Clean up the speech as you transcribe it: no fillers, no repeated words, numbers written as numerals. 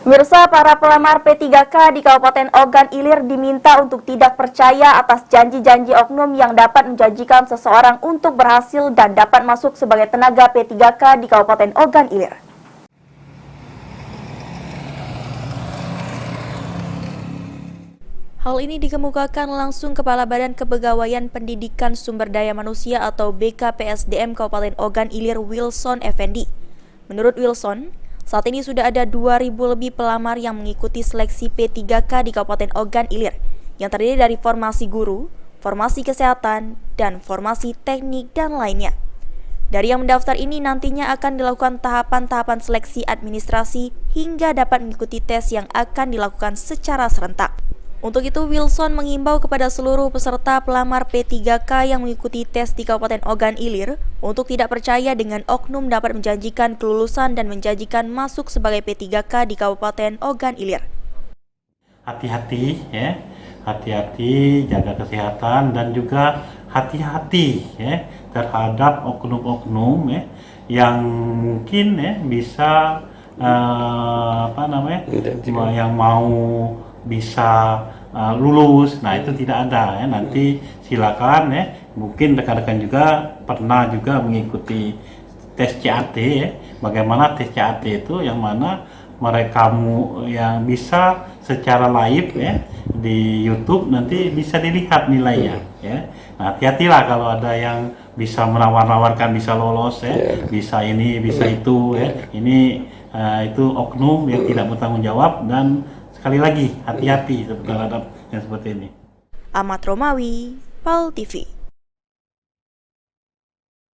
Pemirsa, para pelamar P3K di Kabupaten Ogan Ilir diminta untuk tidak percaya atas janji-janji oknum yang dapat menjanjikan seseorang untuk berhasil dan dapat masuk sebagai tenaga P3K di Kabupaten Ogan Ilir. Hal ini dikemukakan langsung Kepala Badan Kepegawaian Pendidikan Sumber Daya Manusia atau BKPSDM Kabupaten Ogan Ilir, Wilson Effendi. Menurut Wilson, saat ini sudah ada 2.000 lebih pelamar yang mengikuti seleksi P3K di Kabupaten Ogan Ilir, yang terdiri dari formasi guru, formasi kesehatan, dan formasi teknik dan lainnya. Dari yang mendaftar ini nantinya akan dilakukan tahapan-tahapan seleksi administrasi hingga dapat mengikuti tes yang akan dilakukan secara serentak. Untuk itu, Wilson mengimbau kepada seluruh peserta pelamar P3K yang mengikuti tes di Kabupaten Ogan Ilir untuk tidak percaya dengan oknum dapat menjanjikan kelulusan dan menjanjikan masuk sebagai P3K di Kabupaten Ogan Ilir. Hati-hati ya, hati-hati, jaga kesehatan dan juga hati-hati ya terhadap oknum-oknum ya yang mungkin ya bisa yang mau bisa lulus. Nah, itu tidak ada ya. Nanti silakan ya. Mungkin rekan-rekan juga pernah juga mengikuti tes CAT ya. Bagaimana tes CAT itu yang mana mereka yang bisa secara live ya di YouTube nanti bisa dilihat nilainya ya. Nah, hati-hatilah kalau ada yang bisa menawar-nawarkan bisa lolos ya, bisa ini, bisa itu ya. Ini itu oknum yang tidak bertanggung jawab dan sekali lagi hati-hati terhadap yang seperti ini. Ahmad Romawi, PAL TV.